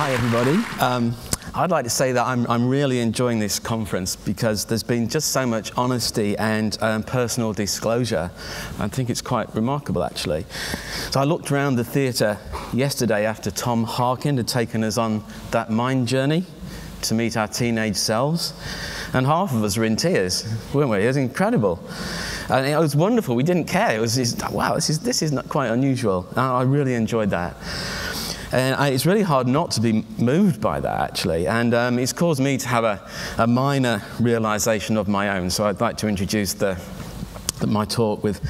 Hi, everybody. I'd like to say that I'm really enjoying this conference because there's been just so much honesty and personal disclosure. I think it's quite remarkable, actually. So I looked around the theatre yesterday after Tom Harkin had taken us on that mind journey to meet our teenage selves, and half of us were in tears, weren't we? It was incredible. And it was wonderful. We didn't care. It was just, wow, this is not quite unusual. And I really enjoyed that. And it's really hard not to be moved by that, actually. And it's caused me to have a minor realization of my own. So I'd like to introduce my talk with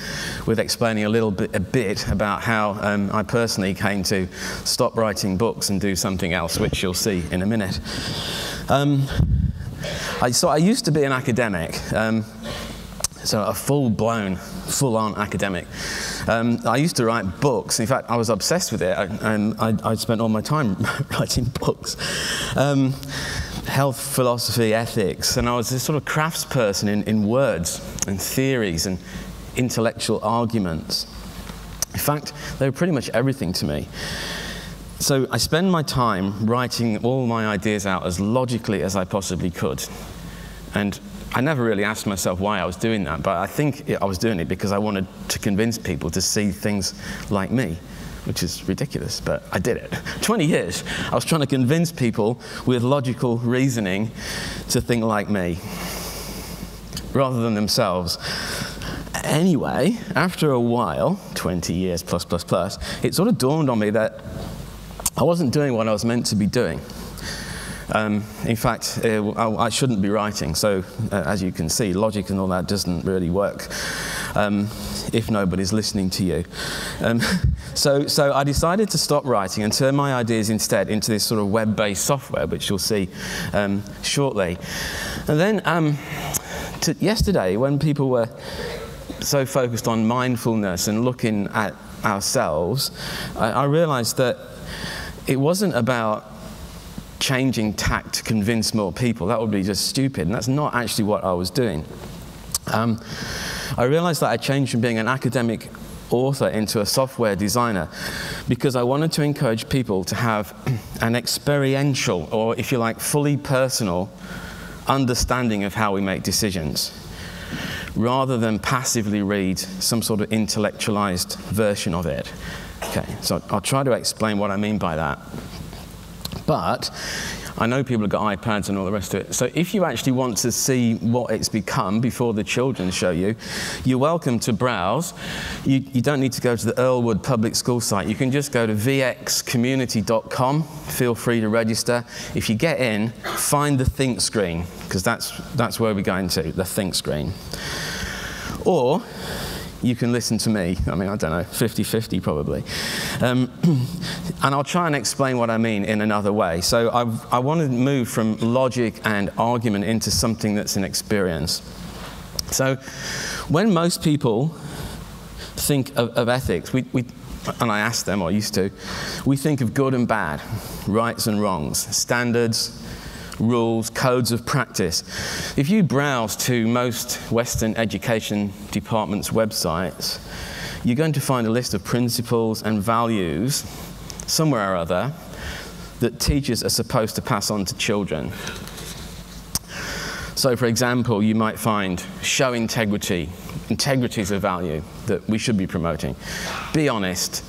explaining a bit about how I personally came to stop writing books and do something else, which you'll see in a minute. I used to be an academic. So a full-on academic. I used to write books. In fact, I was obsessed with it. I spent all my time writing books. Health, philosophy, ethics. And I was this sort of craftsperson in words and theories and intellectual arguments. In fact, they were pretty much everything to me. So I spend my time writing all my ideas out as logically as I possibly could. And I never really asked myself why I was doing that, but I think I was doing it because I wanted to convince people to see things like me, which is ridiculous, but I did it. 20 years, I was trying to convince people with logical reasoning to think like me, rather than themselves. Anyway, after a while, 20 years plus, it sort of dawned on me that I wasn't doing what I was meant to be doing. In fact, I shouldn't be writing, so as you can see, logic and all that doesn't really work if nobody's listening to you. So I decided to stop writing and turn my ideas instead into this sort of web-based software, which you'll see shortly. And then yesterday, when people were so focused on mindfulness and looking at ourselves, I realized that it wasn't about changing tact to convince more people. That would be just stupid, and that's not actually what I was doing. I realized that I changed from being an academic author into a software designer because I wanted to encourage people to have an experiential, or if you like, fully personal understanding of how we make decisions, rather than passively read some sort of intellectualized version of it. Okay, so I'll try to explain what I mean by that. But I know people have got iPads and all the rest of it. So if you actually want to see what it's become before the children show you, you're welcome to browse. You don't need to go to the Earlwood Public School site. You can just go to vxcommunity.com. Feel free to register. If you get in, find the think screen, because that's where we're going to, the think screen. Or you can listen to me. I mean, I don't know, 50-50 probably. And I'll try and explain what I mean in another way. So I want to move from logic and argument into something that's an experience. So when most people think of ethics, and I ask them, or used to, we think of good and bad, rights and wrongs, standards, rules, codes of practice. If you browse to most Western education departments' websites, you're going to find a list of principles and values, somewhere or other, that teachers are supposed to pass on to children. So, for example, you might find show integrity. Integrity is a value that we should be promoting. Be honest.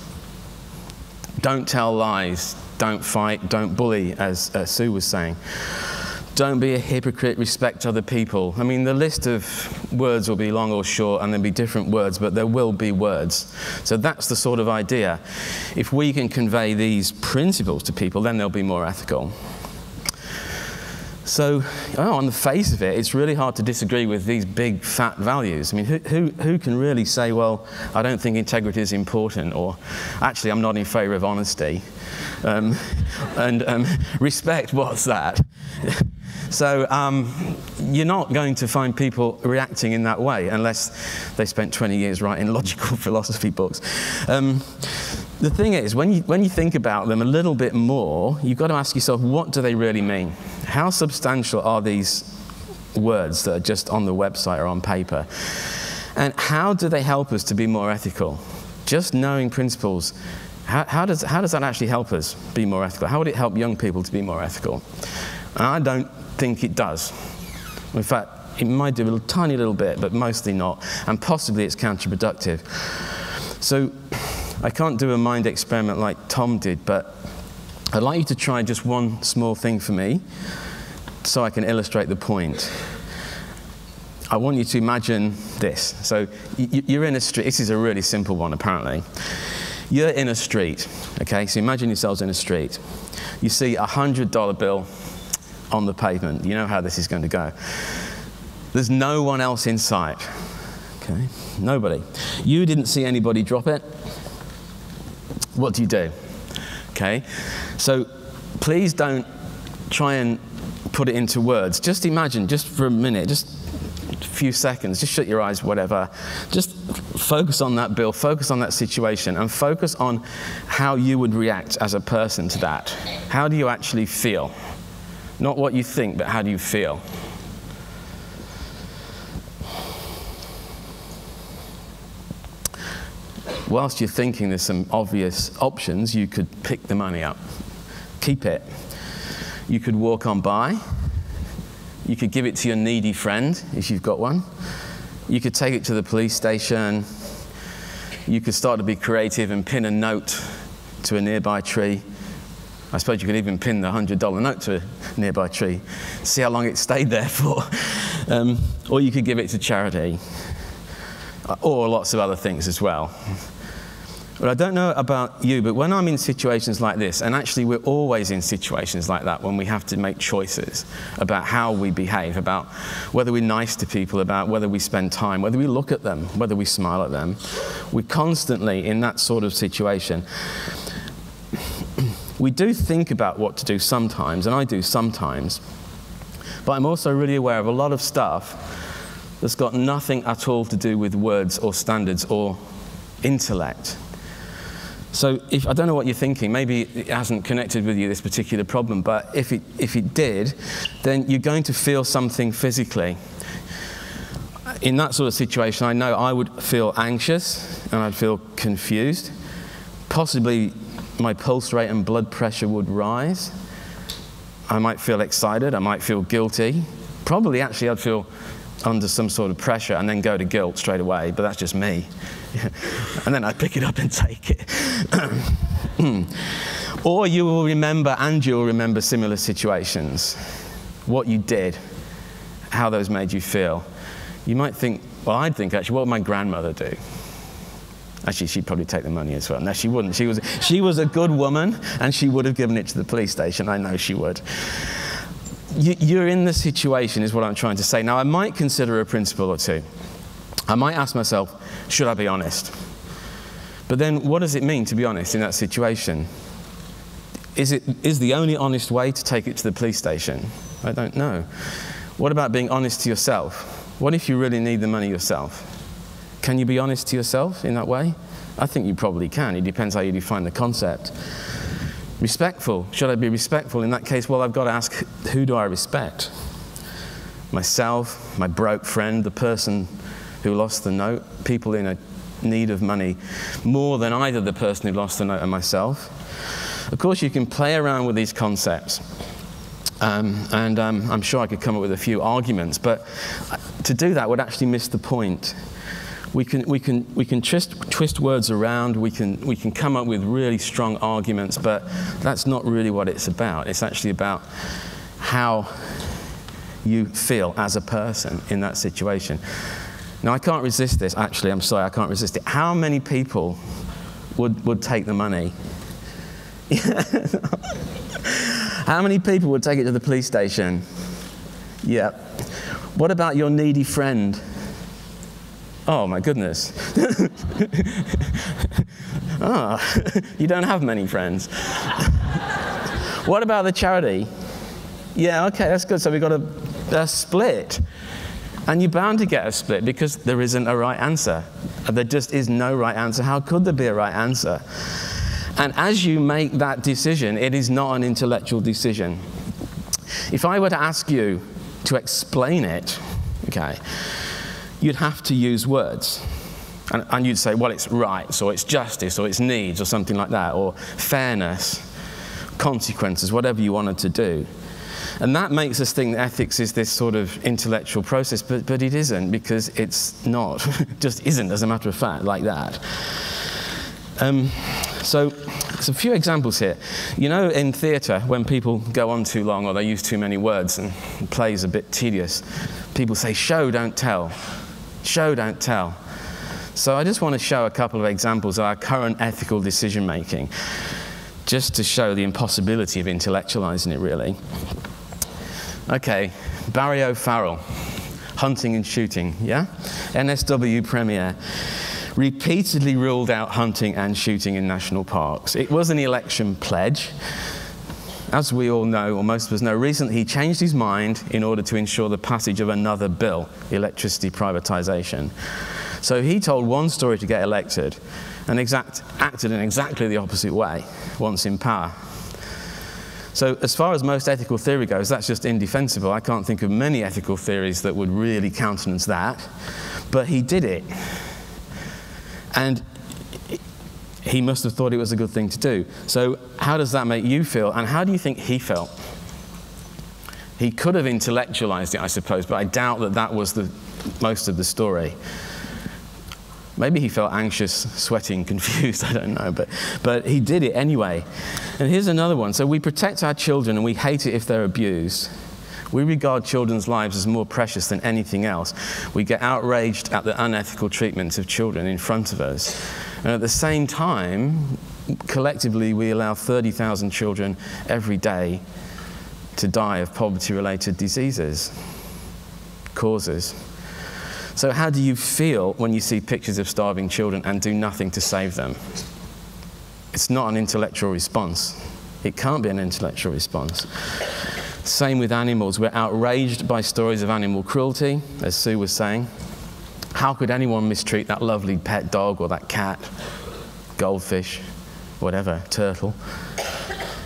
Don't tell lies. Don't fight, don't bully, as Sue was saying. Don't be a hypocrite, respect other people. I mean, the list of words will be long or short, and there'll be different words, but there will be words. So that's the sort of idea. If we can convey these principles to people, then they'll be more ethical. So, on the face of it, it's really hard to disagree with these big, fat values. I mean, who can really say, well, I don't think integrity is important, or actually, I'm not in favor of honesty. Respect, what's that? So you're not going to find people reacting in that way unless they spent 20 years writing logical philosophy books. The thing is, when you think about them a little bit more, you've got to ask yourself, what do they really mean? How substantial are these words that are just on the website or on paper? And how do they help us to be more ethical? Just knowing principles, How does that actually help us be more ethical? How would it help young people to be more ethical? And I don't think it does. In fact, it might do a tiny little bit, but mostly not. And possibly it's counterproductive. So I can't do a mind experiment like Tom did, but I'd like you to try just one small thing for me so I can illustrate the point. I want you to imagine this. So you're in a street. This is a really simple one, apparently. You're in a street, okay? So imagine yourselves in a street. You see a $100 bill on the pavement. You know how this is going to go. There's no one else in sight, okay? Nobody. You didn't see anybody drop it. What do you do? Okay? So please don't try and put it into words. Just imagine, just for a minute, just a few seconds, just shut your eyes, whatever. Just focus on that bill, focus on that situation, and focus on how you would react as a person to that. How do you actually feel? Not what you think, but how do you feel? Whilst you're thinking there's some obvious options, you could pick the money up, keep it. You could walk on by. You could give it to your needy friend, if you've got one. You could take it to the police station. You could start to be creative and pin a note to a nearby tree. I suppose you could even pin the $100 note to a nearby tree, see how long it stayed there for. Or you could give it to charity, or lots of other things as well. But I don't know about you, but when I'm in situations like this, and actually we're always in situations like that when we have to make choices about how we behave, about whether we're nice to people, about whether we spend time, whether we look at them, whether we smile at them. We're constantly in that sort of situation. We do think about what to do sometimes, and I do sometimes, but I'm also really aware of a lot of stuff that's got nothing at all to do with words or standards or intellect. So I don't know what you're thinking, maybe it hasn't connected with you, this particular problem, but if it did, then you're going to feel something physically. In that sort of situation, I know I would feel anxious and I'd feel confused. Possibly my pulse rate and blood pressure would rise. I might feel excited, I might feel guilty. Probably actually I'd feel under some sort of pressure and then go to guilt straight away, but that's just me. And then I'd pick it up and take it. Or you will remember, and you'll remember similar situations, what you did, how those made you feel. You might think, well, I'd think actually, what would my grandmother do? Actually, she'd probably take the money as well. No, she wouldn't. She was a good woman, and she would have given it to the police station. I know she would. You're in the situation, is what I'm trying to say. Now, I might consider a principle or two. I might ask myself, should I be honest? But then, what does it mean to be honest in that situation? Is the only honest way to take it to the police station? I don't know. What about being honest to yourself? What if you really need the money yourself? Can you be honest to yourself in that way? I think you probably can. It depends how you define the concept. Respectful. Should I be respectful? In that case, well, I've got to ask, who do I respect? Myself, my broke friend, the person who lost the note, people in a need of money, more than either the person who lost the note and myself. Of course, you can play around with these concepts. I'm sure I could come up with a few arguments, but to do that would actually miss the point. We can twist words around, we can come up with really strong arguments, but that's not really what it's about. It's actually about how you feel as a person in that situation. Now, I can't resist this, actually, I'm sorry, I can't resist it. How many people would take the money? How many people would take it to the police station? Yeah. What about your needy friend? Oh, my goodness. You don't have many friends. What about the charity? Yeah, okay, that's good. So we've got a split. And you're bound to get a split because there isn't a right answer. There just is no right answer. How could there be a right answer? And as you make that decision, it is not an intellectual decision. If I were to ask you to explain it, okay, you'd have to use words. And you'd say, well, it's rights, or it's justice, or it's needs, or something like that, or fairness, consequences, whatever you wanted to do. And that makes us think that ethics is this sort of intellectual process, but it isn't, because it's not. Just isn't, as a matter of fact, like that. So there's a few examples here. You know, in theatre, when people go on too long or they use too many words and the play's a bit tedious, people say, show, don't tell. Show, don't tell. So I just want to show a couple of examples of our current ethical decision-making, just to show the impossibility of intellectualizing it, really. Okay, Barry O'Farrell, hunting and shooting, yeah? NSW Premier. Repeatedly ruled out hunting and shooting in national parks. It was an election pledge. As we all know, or most of us know, recently he changed his mind in order to ensure the passage of another bill, electricity privatization. So he told one story to get elected and acted in exactly the opposite way once in power. So as far as most ethical theory goes, that's just indefensible. I can't think of many ethical theories that would really countenance that. But he did it. And he must have thought it was a good thing to do. So how does that make you feel? And how do you think he felt? He could have intellectualized it, I suppose, but I doubt that that was most of the story. Maybe he felt anxious, sweating, confused, I don't know, but he did it anyway. And here's another one. So we protect our children and we hate it if they're abused. We regard children's lives as more precious than anything else. We get outraged at the unethical treatment of children in front of us. And at the same time, collectively, we allow 30,000 children every day to die of poverty-related diseases, causes. So how do you feel when you see pictures of starving children and do nothing to save them? It's not an intellectual response. It can't be an intellectual response. Same with animals. We're outraged by stories of animal cruelty, as Sue was saying. How could anyone mistreat that lovely pet dog or that cat, goldfish, whatever, turtle?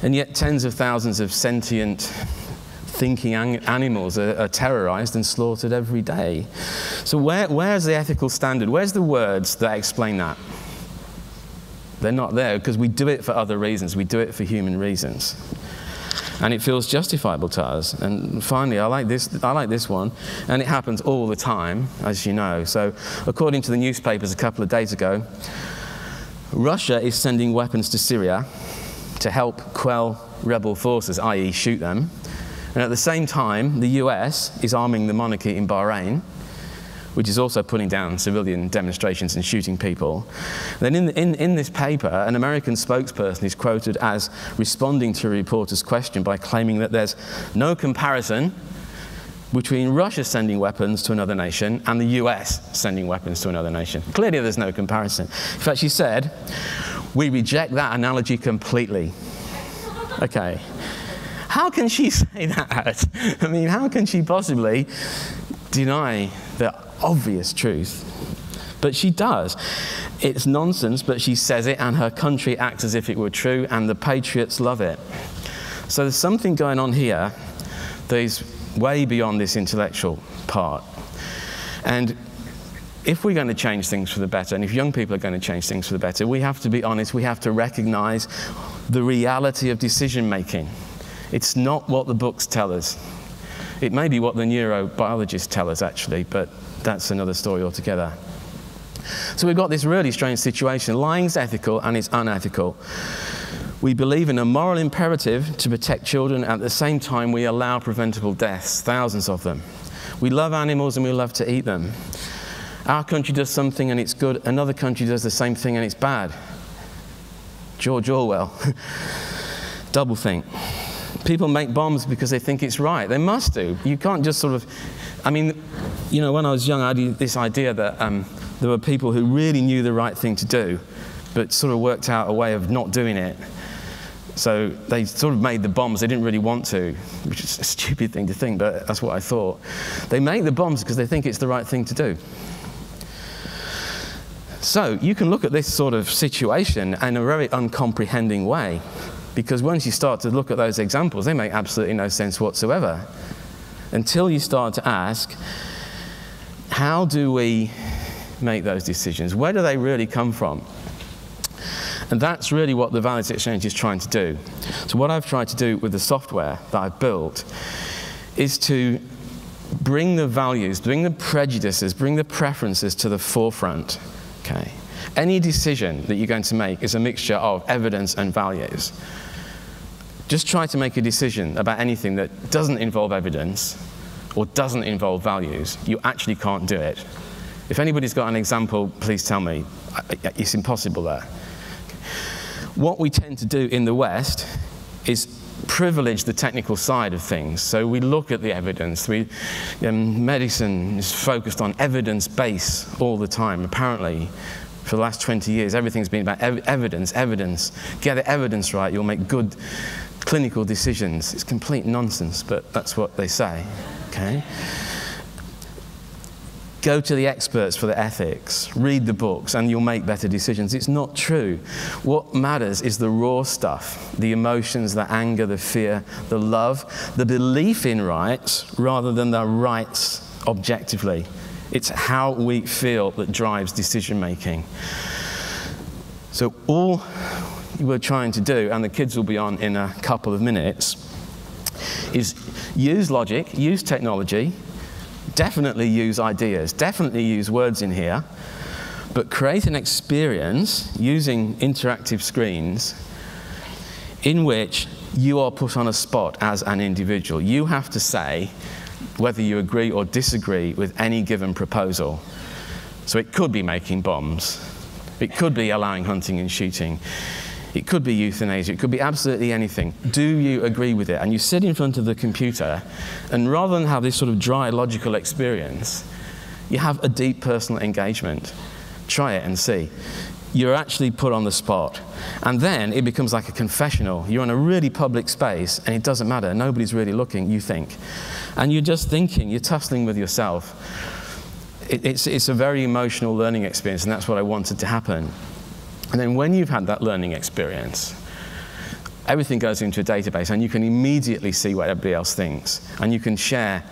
And yet tens of thousands of sentient, thinking animals are terrorized and slaughtered every day. So where's the ethical standard? Where's the words that explain that? They're not there, because we do it for other reasons. We do it for human reasons. And it feels justifiable to us. And finally, I like this one, and it happens all the time, as you know. So according to the newspapers a couple of days ago, Russia is sending weapons to Syria to help quell rebel forces, i.e. shoot them. And at the same time, the US is arming the monarchy in Bahrain, which is also putting down civilian demonstrations and shooting people. Then in this paper, an American spokesperson is quoted as responding to a reporter's question by claiming that there's no comparison between Russia sending weapons to another nation and the US sending weapons to another nation. Clearly there's no comparison. In fact, she said, "We reject that analogy completely." Okay. How can she say that? I mean, how can she possibly deny the obvious truth? But she does. It's nonsense, but she says it, and her country acts as if it were true, and the patriots love it. So there's something going on here that is way beyond this intellectual part. And if we're going to change things for the better, and if young people are going to change things for the better, we have to be honest, we have to recognize the reality of decision-making. It's not what the books tell us. It may be what the neurobiologists tell us, actually, but that's another story altogether. So we've got this really strange situation. Lying's ethical and it's unethical. We believe in a moral imperative to protect children. At the same time, we allow preventable deaths, thousands of them. We love animals and we love to eat them. Our country does something and it's good. Another country does the same thing and it's bad. George Orwell. Doublethink. People make bombs because they think it's right. They must do. You can't just sort of... I mean, you know, when I was young, I had this idea that there were people who really knew the right thing to do, but sort of worked out a way of not doing it. So they sort of made the bombs they didn't really want to, which is a stupid thing to think, but that's what I thought. They make the bombs because they think it's the right thing to do. So you can look at this sort of situation in a very uncomprehending way, because once you start to look at those examples, they make absolutely no sense whatsoever. Until you start to ask, how do we make those decisions? Where do they really come from? And that's really what the values exchange is trying to do. So what I've tried to do with the software that I've built is to bring the values, bring the prejudices, bring the preferences to the forefront. Okay? Any decision that you're going to make is a mixture of evidence and values. Just try to make a decision about anything that doesn't involve evidence or doesn't involve values. You actually can't do it. If anybody's got an example, please tell me. It's impossible there. What we tend to do in the West is privilege the technical side of things. So we look at the evidence. Medicine is focused on evidence base all the time. Apparently, for the last 20 years, everything's been about evidence. Get the evidence right, you'll make good clinical decisions. It's complete nonsense, but that's what they say. Okay? Go to the experts for the ethics, read the books, and you'll make better decisions. It's not true. What matters is the raw stuff, the emotions, the anger, the fear, the love, the belief in rights, rather than the rights objectively. It's how we feel that drives decision-making. So all we're trying to do, and the kids will be on in a couple of minutes, is use logic, use technology, definitely use ideas, definitely use words in here, but create an experience using interactive screens in which you are put on a spot as an individual. You have to say whether you agree or disagree with any given proposal. So it could be making bombs, it could be allowing hunting and shooting, it could be euthanasia, it could be absolutely anything. Do you agree with it? And you sit in front of the computer, and rather than have this sort of dry, logical experience, you have a deep personal engagement. Try it and see. You're actually put on the spot. And then it becomes like a confessional. You're in a really public space, and it doesn't matter. Nobody's really looking, you think. And you're just thinking, you're tussling with yourself. It's a very emotional learning experience, and that's what I wanted to happen. And then when you've had that learning experience, everything goes into a database, and you can immediately see what everybody else thinks. And you can share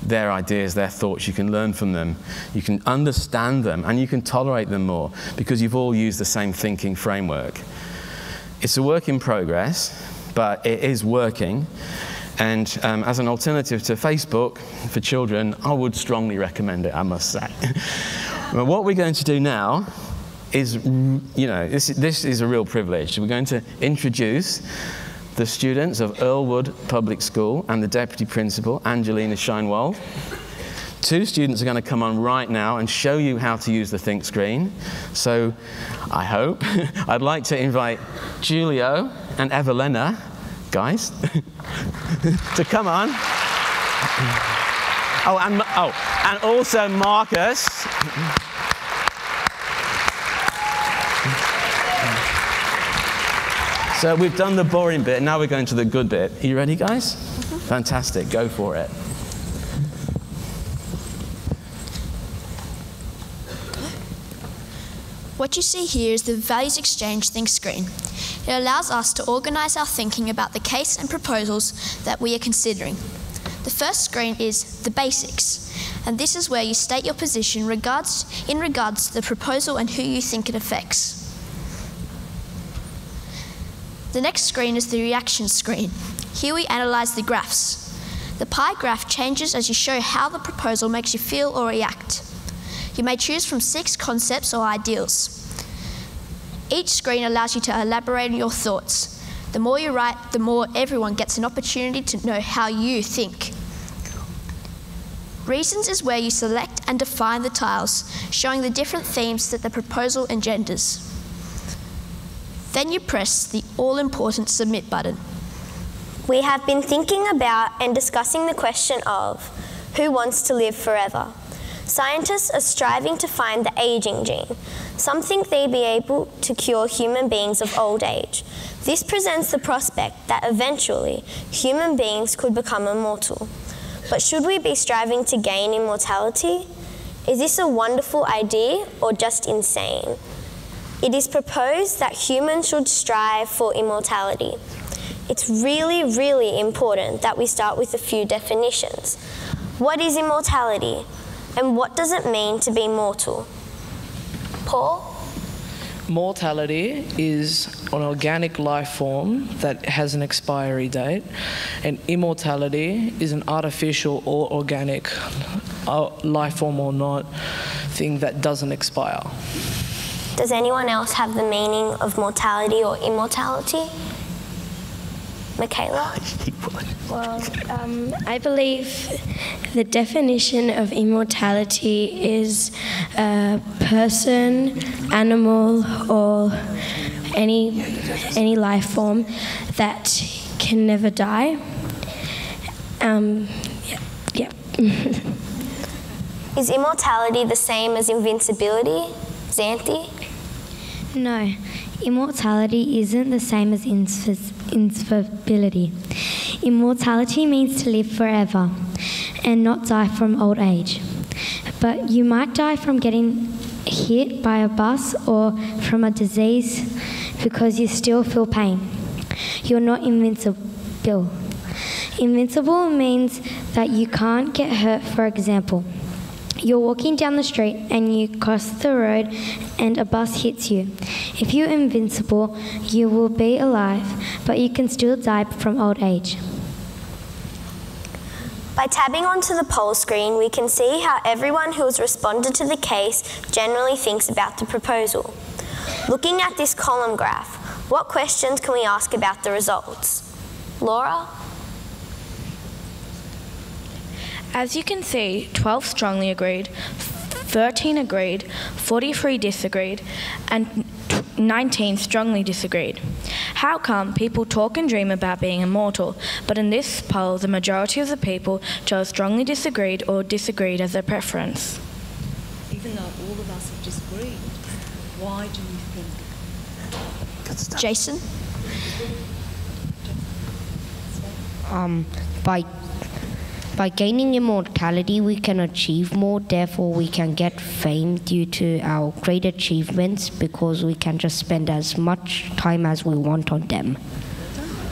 their ideas, their thoughts. You can learn from them. You can understand them, and you can tolerate them more because you've all used the same thinking framework. It's a work in progress, but it is working. And as an alternative to Facebook for children, I would strongly recommend it, I must say. Well, what we're going to do now is, this is a real privilege. We're going to introduce the students of Earlwood Public School and the Deputy Principal, Angelina Scheinwald. Two students are going to come on right now and show you how to use the Think Screen. So, I hope, I'd like to invite Julio and Evelina, guys, to come on. And also Marcus. So we've done the boring bit, now we're going to the good bit. Are you ready, guys? Mm-hmm. Fantastic, go for it. What you see here is the Values Exchange Think Screen. It allows us to organise our thinking about the case and proposals that we are considering. The first screen is the basics, and this is where you state your position in regards to the proposal and who you think it affects. The next screen is the reaction screen. Here we analyse the graphs. The pie graph changes as you show how the proposal makes you feel or react. You may choose from 6 concepts or ideals. Each screen allows you to elaborate on your thoughts. The more you write, the more everyone gets an opportunity to know how you think. Reasons is where you select and define the tiles, showing the different themes that the proposal engenders. Then you press the all-important Submit button. We have been thinking about and discussing the question of who wants to live forever. Scientists are striving to find the aging gene. Some think they'd be able to cure human beings of old age. This presents the prospect that eventually human beings could become immortal. But should we be striving to gain immortality? Is this a wonderful idea or just insane? It is proposed that humans should strive for immortality. It's really, really important that we start with a few definitions. What is immortality? And what does it mean to be mortal? Paul? Mortality is an organic life form that has an expiry date, and immortality is an artificial or organic life form or not thing that doesn't expire. Does anyone else have the meaning of mortality or immortality? Michaela? Well, I believe the definition of immortality is a person, animal, or any life form that can never die. Yeah. Is immortality the same as invincibility? Xanthi? No, immortality isn't the same as invincibility. Immortality means to live forever and not die from old age. But you might die from getting hit by a bus or from a disease because you still feel pain. You're not invincible. Invincible means that you can't get hurt. For example, you're walking down the street and you cross the road and a bus hits you. If you're invincible, you will be alive, but you can still die from old age. By tabbing onto the poll screen, we can see how everyone who has responded to the case generally thinks about the proposal. Looking at this column graph, what questions can we ask about the results? Laura? As you can see, 12 strongly agreed, 13 agreed, 43 disagreed, and 19 strongly disagreed. How come people talk and dream about being immortal, but in this poll the majority of the people chose strongly disagreed or disagreed as their preference? Even though all of us have disagreed, why do you think? Jason? By gaining immortality, we can achieve more, therefore we can get fame due to our great achievements because we can just spend as much time as we want on them.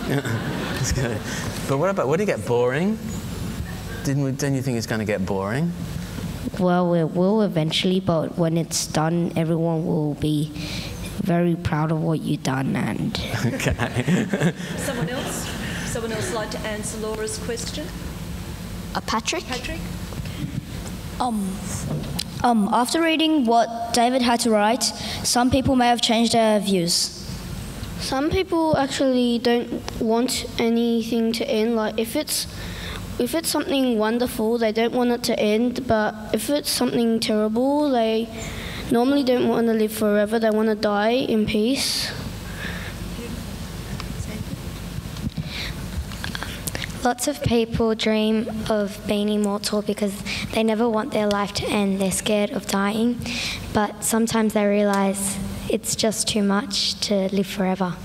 That's good. But what do you get boring? Don't you think it's going to get boring? Well, it will eventually, but when it's done, everyone will be very proud of what you've done. And Okay. Someone else? Someone else like to answer Laura's question? Patrick? After reading what David had to write, some people may have changed their views. Some people actually don't want anything to end. Like if it's something wonderful, they don't want it to end. But if it's something terrible, they normally don't want to live forever. They want to die in peace. Lots of people dream of being immortal because they never want their life to end. They're scared of dying, but sometimes they realise it's just too much to live forever.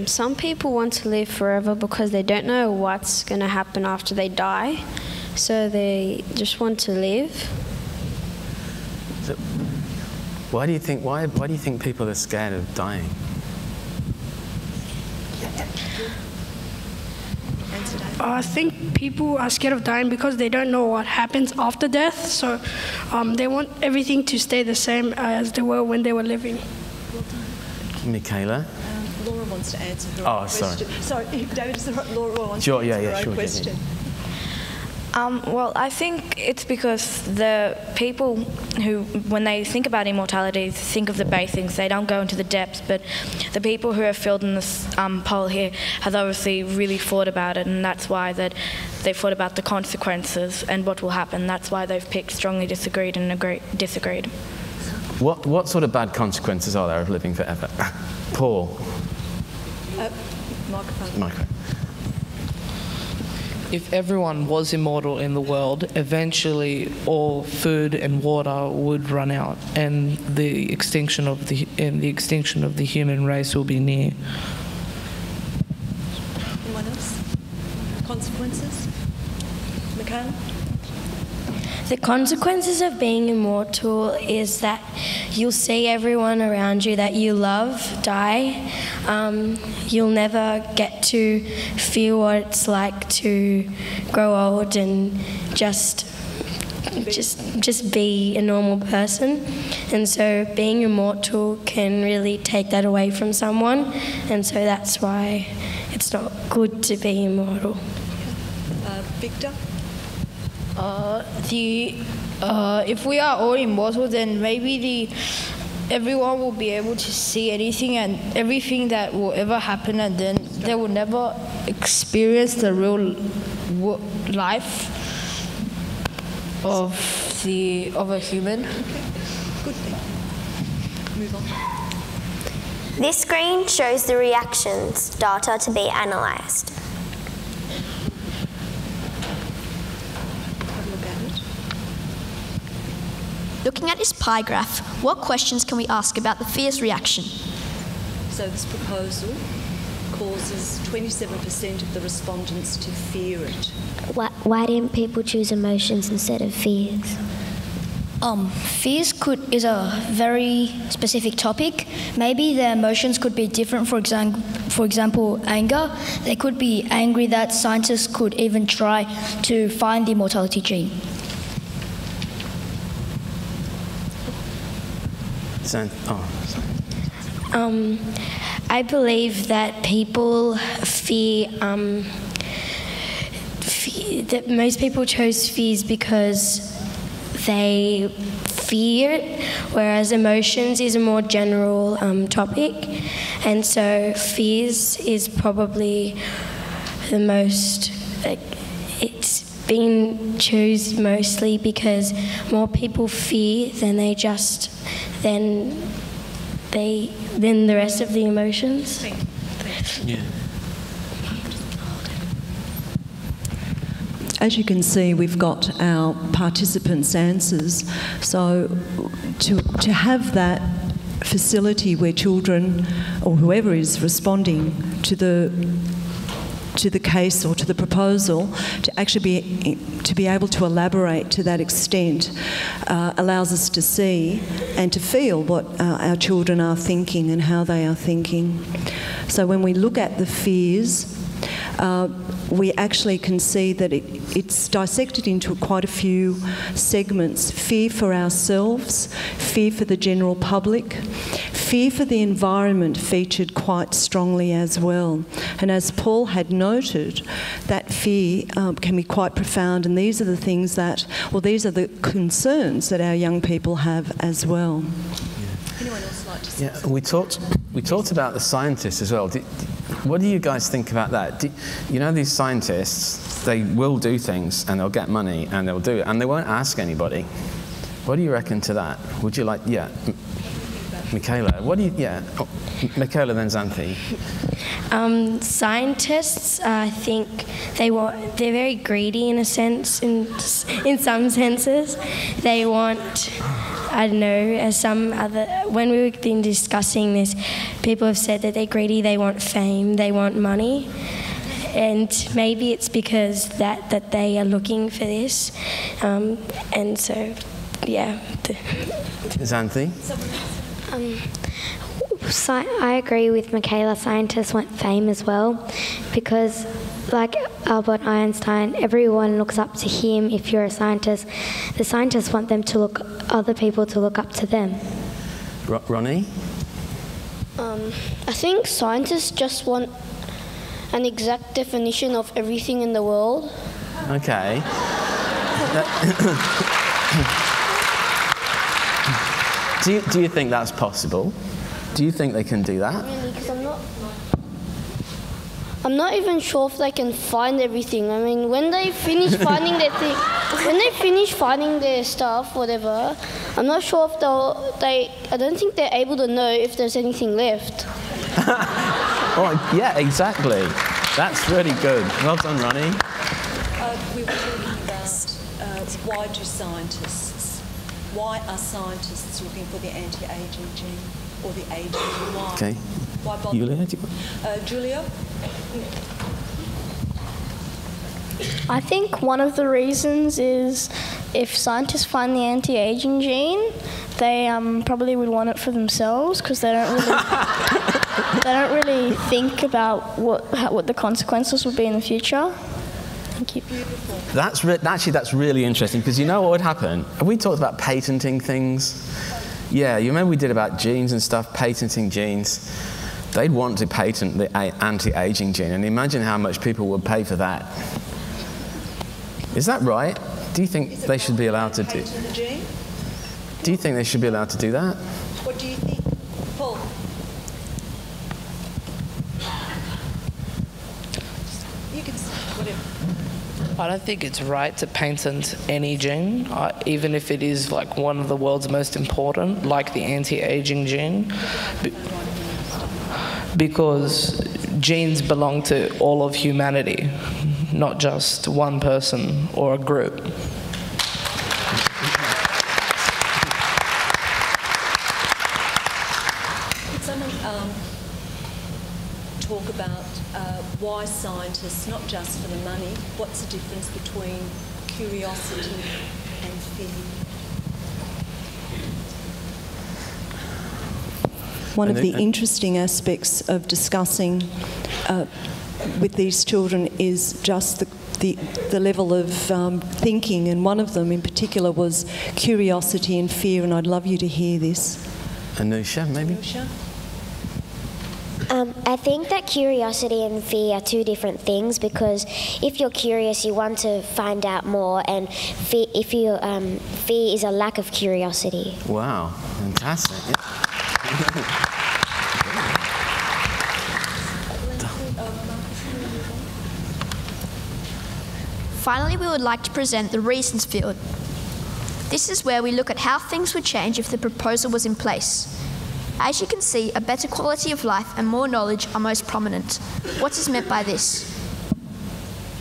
Some people want to live forever because they don't know what's going to happen after they die, so they just want to live. So, why do you think people are scared of dying? I think people are scared of dying because they don't know what happens after death, so they want everything to stay the same as they were when they were living. Michaela? Laura wants to answer her own question. Sorry, David, Laura wants to answer her own question. Well, I think it's because the people who, when they think about immortality, think of the basics. They don't go into the depths, but the people who have filled in this poll here have obviously really thought about it, and that's why that they've thought about the consequences and what will happen. That's why they've picked strongly disagreed and disagreed. What sort of bad consequences are there of living forever? Paul? Microphone. If everyone was immortal in the world, eventually all food and water would run out, and the extinction of the human race will be near. Anyone else? Consequences? Michaela? The consequences of being immortal is that you'll see everyone around you that you love die. You'll never get to feel what it's like to grow old and just just be a normal person, and so being immortal can really take that away from someone, and so that's why it's not good to be immortal. Victor? If we are all immortal, then maybe everyone will be able to see anything and everything that will ever happen, and then they will never experience the real life of a human. Good thing. Move on. This screen shows the reactions data to be analysed. Looking at this pie graph, what questions can we ask about the fears reaction? So this proposal causes 27% of the respondents to fear it. Why didn't people choose emotions instead of fears? Fears is a very specific topic. Maybe the emotions could be different. For example, anger. They could be angry that scientists could even try to find the immortality gene. I believe that people fear, that most people chose fears because they fear it, whereas emotions is a more general topic, and so fears is probably the most, it's been chosen mostly because more people fear than the rest of the emotions. Yeah. As you can see, we've got our participants' answers. So to have that facility where children or whoever is responding to the case or to the proposal, to actually be able to elaborate to that extent, allows us to see and to feel what our children are thinking and how they are thinking. So when we look at the fears, we actually can see that it's dissected into quite a few segments. Fear for ourselves, fear for the general public, fear for the environment featured quite strongly as well. And as Paul had noted, that fear can be quite profound, and these are the things that, well, these are the concerns that our young people have as well. Anyone else like to say? Yeah, we talked about the scientists as well. What do you guys think about that? You know, these scientists, they will do things and they'll get money and they'll do it and they won't ask anybody. What do you reckon to that? Would you like, yeah, Michaela, what do you, yeah, oh, Michaela then Xanthi. Scientists, I think they're very greedy in a sense, in some senses. They want, I don't know, as some other, when we've been discussing this, people have said that they're greedy, they want fame, they want money. And maybe it's because that they are looking for this. And so, yeah. Xanthi? I agree with Michaela. Scientists want fame as well, because like Albert Einstein, everyone looks up to him. If you're a scientist, the scientists want other people to look up to them. Ronnie? I think scientists just want an exact definition of everything in the world. Okay. Do you think that's possible? Do you think they can do that? Really, because I'm not even sure if they can find everything. I mean, when they finish finding their stuff, whatever, I'm not sure if I don't think they're able to know if there's anything left. Oh, yeah, exactly. That's really good. Well done, Ronnie. We were talking about why are scientists looking for the anti-aging gene or the aging gene? Why? Okay. Why bother? Julia? I think one of the reasons is if scientists find the anti-aging gene, they probably would want it for themselves because they don't really think about what the consequences would be in the future. Thank you. That's really interesting, because you know what would happen? Have we talked about patenting things? Yeah, you remember we did about genes and stuff, patenting genes. They'd want to patent the anti-aging gene, and imagine how much people would pay for that. Is that right? Do you think they should be allowed to do? Do you think they should be allowed to do that? What do you think, Paul? You can say whatever. I don't think it's right to patent any gene, even if it is like one of the world's most important, like the anti-aging gene, because genes belong to all of humanity, not just one person or a group. Could someone talk about why scientists, not just for the money, what's the difference between curiosity and fear? One of the interesting aspects of discussing with these children is just the level of thinking, and one of them in particular was curiosity and fear, and I'd love you to hear this. Anusha, maybe? Anusha? I think that curiosity and fear are two different things, because if you're curious, you want to find out more, and fear is a lack of curiosity. Wow, fantastic. Yeah. Finally, we would like to present the reasons field. This is where we look at how things would change if the proposal was in place. As you can see, a better quality of life and more knowledge are most prominent. What is meant by this?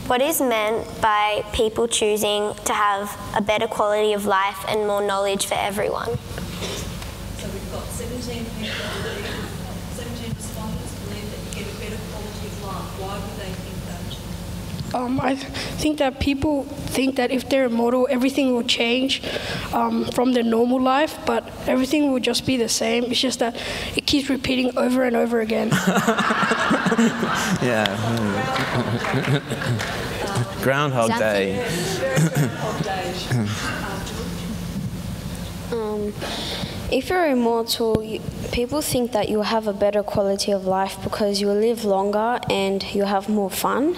What is meant by people choosing to have a better quality of life and more knowledge for everyone? So we've got 17 people believe, 17 respondents believe that you get a better quality of life. Why would they think that? I think that people think that if they're immortal, everything will change from their normal life, but everything will just be the same. It's just that it keeps repeating over and over again. Yeah. Groundhog Day. If you're immortal, people think that you'll have a better quality of life because you'll live longer and you'll have more fun.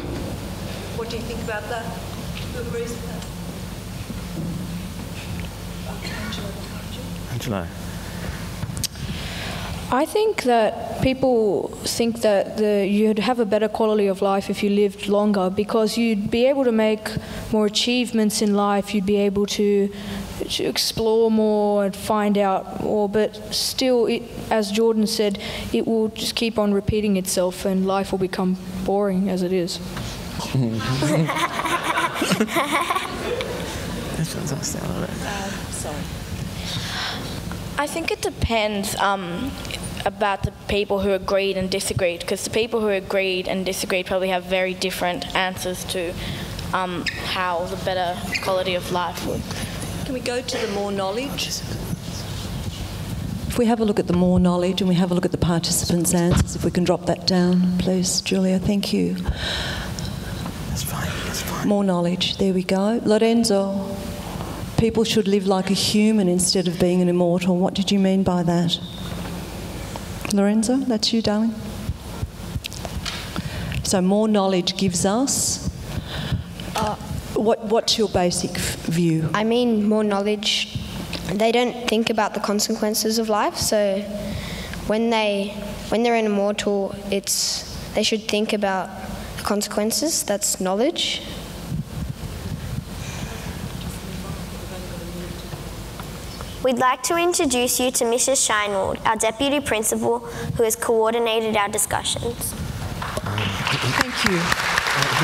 What do you think about that? Who agrees with that? Angelo. I think that people think that you'd have a better quality of life if you lived longer, because you'd be able to make more achievements in life, you'd be able to explore more and find out more, but still, as Jordan said, it will just keep on repeating itself and life will become boring as it is. That's fantastic. I love it. Sorry. I think it depends about the people who agreed and disagreed, because the people who agreed and disagreed probably have very different answers to how the better quality of life would. Can we go to the more knowledge? If we have a look at the more knowledge and we have a look at the participants' answers, if we can drop that down, please, Julia, thank you. That's fine, that's fine. More knowledge, there we go. Lorenzo, people should live like a human instead of being an immortal. What did you mean by that? Lorenzo, that's you, darling. So more knowledge gives us... what's your basic view? I mean, more knowledge, they don't think about the consequences of life, so when they're an immortal, they should think about the consequences. That's knowledge. We'd like to introduce you to Mrs. Scheinwald, our Deputy Principal, who has coordinated our discussions. Thank you.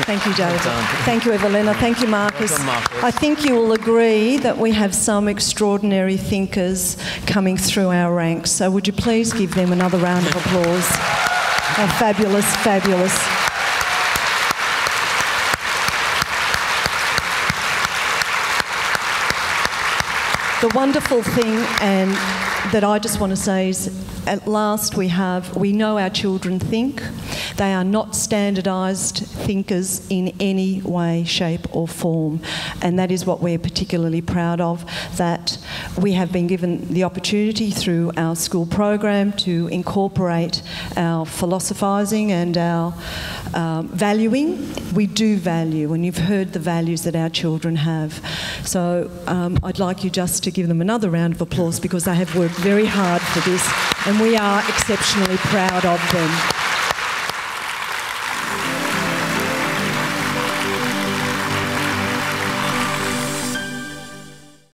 Thank you, David. Thank you, Evelina. Thank you, Marcus. Welcome, Marcus. I think you will agree that we have some extraordinary thinkers coming through our ranks. So would you please give them another round of applause? Oh, fabulous, fabulous. The wonderful thing, and that I just want to say, is at last we know our children think. They are not standardised thinkers in any way, shape or form, and that is what we're particularly proud of, that we have been given the opportunity through our school program to incorporate our philosophising and our valuing. We do value, and you've heard the values that our children have. So I'd like you just to give them another round of applause, because they have worked very hard for this and we are exceptionally proud of them.